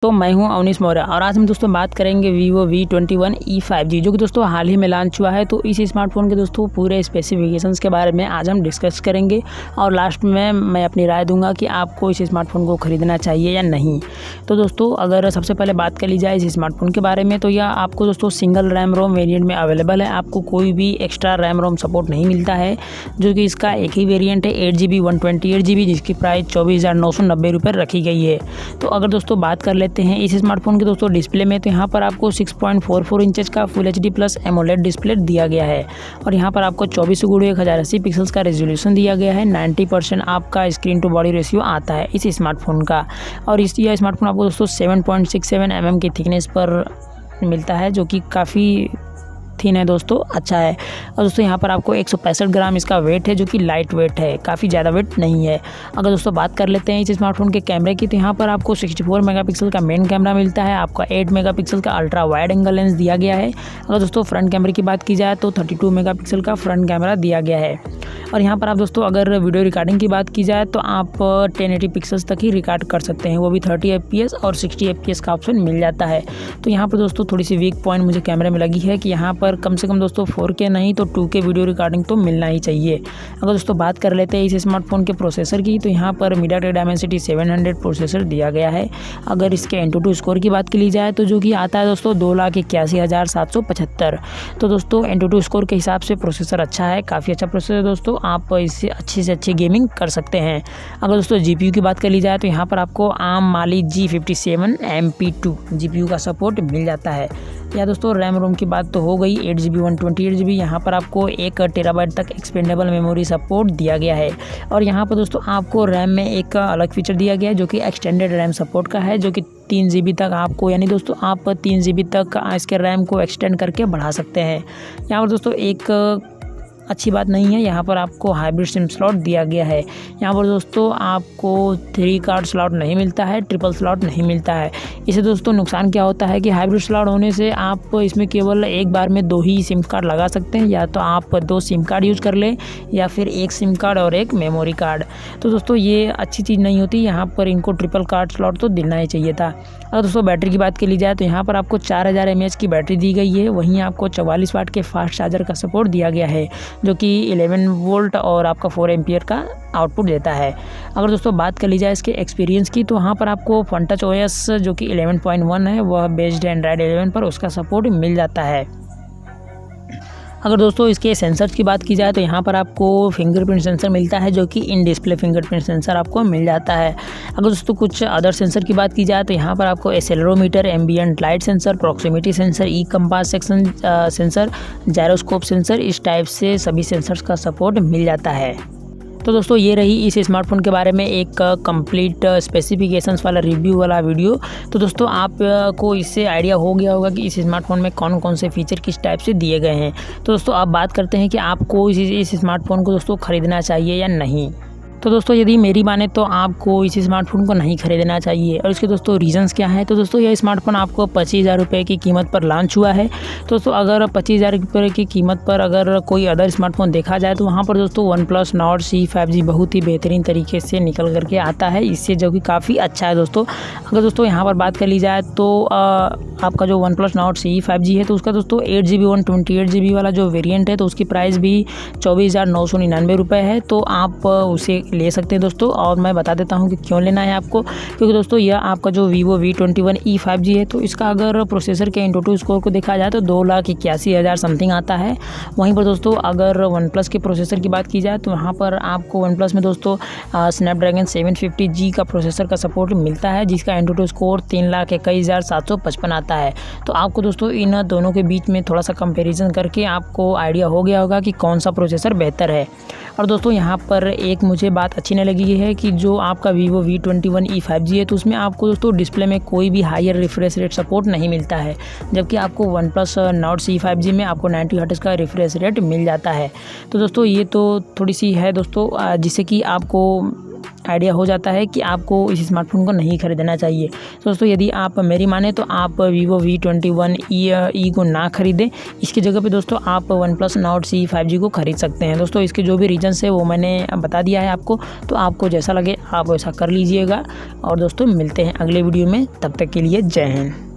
तो मैं हूं अवनीश मौर्य और आज हम दोस्तों बात करेंगे Vivo V21e 5G जो कि दोस्तों हाल ही में लॉन्च हुआ है। तो इस स्मार्टफोन के दोस्तों पूरे स्पेसिफिकेशंस के बारे में आज हम डिस्कस करेंगे और लास्ट में मैं अपनी राय दूंगा कि आपको इस स्मार्टफोन को ख़रीदना चाहिए या नहीं। तो दोस्तों अगर सबसे पहले बात कर ली जाए इस स्मार्टफोन के बारे में, तो यह आपको दोस्तों सिंगल रैम रोम वेरियंट में अवेलेबल है। आपको कोई भी एक्स्ट्रा रैम रोम सपोर्ट नहीं मिलता है, जो कि इसका एक ही वेरियंट है 8GB 128GB, जिसकी प्राइस 24,990 रुपये रखी गई है। तो अगर दोस्तों बात कर हैं इस स्मार्टफोन के दोस्तों डिस्प्ले में, तो यहाँ पर आपको 6.44 इंचेस का full HD plus AMOLED display दिया गया है और यहाँ पर आपको 24x1080 पिक्सल्स का रेजोल्यूशन दिया गया है। 90% आपका स्क्रीन टू बॉडी रेशियो आता है इस स्मार्टफोन का। और यह स्मार्टफोन आपको दोस्तों 7.67 mm की थिकनेस पर मिलता है, जो कि काफ़ी थिन है दोस्तों, अच्छा है। और दोस्तों यहाँ पर आपको 165 ग्राम इसका वेट है, जो कि लाइट वेट है, काफ़ी ज़्यादा वेट नहीं है। अगर दोस्तों बात कर लेते हैं इस स्मार्टफोन के कैमरे की, तो यहाँ पर आपको 64 मेगापिक्सल का मेन कैमरा मिलता है। आपका 8 मेगापिक्सल का अल्ट्रा वाइड एंगल लेंस दिया गया है। अगर दोस्तों फ्रंट कैमरे की बात की जाए तो 32 मेगापिक्सल का फ्रंट कैमरा दिया गया है। और यहाँ पर आप दोस्तों अगर वीडियो रिकॉर्डिंग की बात की जाए तो आप 1080 पिक्सल्स तक ही रिकॉर्ड कर सकते हैं, वो भी 30 FPS और 60 FPS का ऑप्शन मिल जाता है। तो यहाँ पर दोस्तों थोड़ी सी वीक पॉइंट मुझे कैमरे में लगी है कि यहाँ पर कम से कम दोस्तों 4K नहीं तो 2K वीडियो रिकॉर्डिंग तो मिलना ही चाहिए। अगर दोस्तों बात कर लेते हैं इस स्मार्टफोन के प्रोसेसर की, तो यहाँ पर MediaTek Dimensity 700 प्रोसेसर दिया गया है। अगर इसके Antutu स्कोर की बात की ली जाए तो जो कि आता है दोस्तों 2,81,775। तो दोस्तों Antutu स्कोर के हिसाब से प्रोसेसर अच्छा है, काफ़ी अच्छा प्रोसेसर दोस्तों, आप इससे अच्छी से अच्छी गेमिंग कर सकते हैं। अगर दोस्तों GPU की बात कर ली जाए तो यहाँ पर आपको ARM Mali G57 MP2 GPU का सपोर्ट मिल जाता है। या दोस्तों रैम रोम की बात तो हो गई 8GB 128GB, यहाँ पर आपको 1 टेराबाइट तक एक्सपेंडेबल मेमोरी सपोर्ट दिया गया है। और यहाँ पर दोस्तों आपको रैम में एक अलग फीचर दिया गया है, जो कि एक्सटेंडेड रैम सपोर्ट का है, जो कि 3GB तक आपको, यानी दोस्तों आप 3GB तक इसके रैम को एक्सटेंड करके बढ़ा सकते हैं। यहाँ पर दोस्तों एक अच्छी बात नहीं है, यहाँ पर आपको हाइब्रिड सिम स्लॉट दिया गया है। यहाँ पर दोस्तों आपको 3 कार्ड स्लॉट नहीं मिलता है, ट्रिपल स्लॉट नहीं मिलता है। इसे दोस्तों नुकसान क्या होता है कि हाइब्रिड स्लॉट होने से आप इसमें केवल एक बार में 2 ही सिम कार्ड लगा सकते हैं, या तो आप 2 सिम कार्ड यूज़ कर लें या फिर 1 सिम कार्ड और 1 मेमोरी कार्ड। तो दोस्तों ये अच्छी चीज़ नहीं होती, यहाँ पर इनको ट्रिपल कार्ड स्लॉट तो देना ही चाहिए था। अगर दोस्तों बैटरी की बात की ली जाए तो यहाँ पर आपको 4000 mAh की बैटरी दी गई है। वहीं आपको 44 वाट के फास्ट चार्जर का सपोर्ट दिया गया है, जो कि 11 वोल्ट और आपका 4 एम्पियर का आउटपुट देता है। अगर दोस्तों बात कर ली जाए इसके एक्सपीरियंस की, तो वहाँ पर आपको FunTouch OS जो कि 11.1 है, वह बेस्ड है Android 11 पर, उसका सपोर्ट मिल जाता है। अगर दोस्तों इसके सेंसर्स की बात की जाए तो यहाँ पर आपको फिंगरप्रिंट सेंसर मिलता है, जो कि इन डिस्प्ले फिंगरप्रिंट सेंसर आपको मिल जाता है। अगर दोस्तों कुछ अदर सेंसर की बात की जाए तो यहाँ पर आपको accelerometer, ambient light sensor, proximity sensor, e compass section sensor, gyroscope sensor, इस टाइप से सभी सेंसर्स का सपोर्ट मिल जाता है। तो दोस्तों ये रही इस स्मार्टफोन के बारे में एक कंप्लीट स्पेसिफिकेशंस वाला रिव्यू वाला वीडियो। तो दोस्तों आपको इससे आइडिया हो गया होगा कि इस स्मार्टफोन में कौन कौन से फीचर किस टाइप से दिए गए हैं। तो दोस्तों आप बात करते हैं कि आपको इस स्मार्टफोन को दोस्तों ख़रीदना चाहिए या नहीं। तो दोस्तों यदि मेरी माने तो आपको इस स्मार्टफोन को नहीं खरीदना चाहिए, और इसके दोस्तों रीजंस क्या है। तो दोस्तों यह स्मार्टफोन आपको 25,000 रुपये की कीमत पर लॉन्च हुआ है। तो दोस्तों अगर 25,000 रुपये की कीमत पर अगर कोई अदर स्मार्टफोन देखा जाए तो वहाँ पर दोस्तों OnePlus Nord CE 5G बहुत ही बेहतरीन तरीके से निकल करके आता है इससे, जो कि काफ़ी अच्छा है दोस्तों। अगर दोस्तों यहाँ पर बात कर ली जाए तो आपका जो OnePlus Nord CE 5G है, तो उसका दोस्तों 8GB 128GB वाला जो वेरिएंट है, तो उसकी प्राइस भी 24,999 रुपये है। तो आप उसे ले सकते हैं दोस्तों। और मैं बता देता हूं कि क्यों लेना है आपको, क्योंकि दोस्तों यह आपका जो Vivo V21e 5G है, तो इसका अगर प्रोसेसर के Antutu स्कोर को देखा जाए तो 2,81,000 समथिंग आता है। वहीं पर दोस्तों अगर OnePlus के प्रोसेसर की बात की जाए तो वहाँ पर आपको OnePlus में दोस्तों Snapdragon 750G का प्रोसेसर का सपोर्ट मिलता है, जिसका Antutu स्कोर 3,21,755 आता है। तो आपको दोस्तों इन दोनों के बीच में थोड़ा सा कंपेरिजन करके आपको आइडिया हो गया होगा कि कौन सा प्रोसेसर बेहतर है। और दोस्तों यहाँ पर एक मुझे बात अच्छी नहीं लगी है कि जो आपका Vivo V21e 5G है, तो उसमें आपको दोस्तों डिस्प्ले में कोई भी हायर रिफ्रेश रेट सपोर्ट नहीं मिलता है, जबकि आपको OnePlus Nord CE 5G में आपको 90 हर्ट्ज का रिफ्रेश रेट मिल जाता है। तो दोस्तों ये तो थोड़ी सी है दोस्तों, जिससे कि आपको आइडिया हो जाता है कि आपको इस स्मार्टफोन को नहीं खरीदना चाहिए। तो दोस्तों यदि आप मेरी माने तो आप Vivo V21e को ना खरीदें। इसकी जगह पे दोस्तों आप OnePlus Nord CE 5G को खरीद सकते हैं। दोस्तों इसके जो भी रीजंस है वो मैंने बता दिया है आपको, तो आपको जैसा लगे आप वैसा कर लीजिएगा। और दोस्तों मिलते हैं अगले वीडियो में, तब तक के लिए जय हिंद।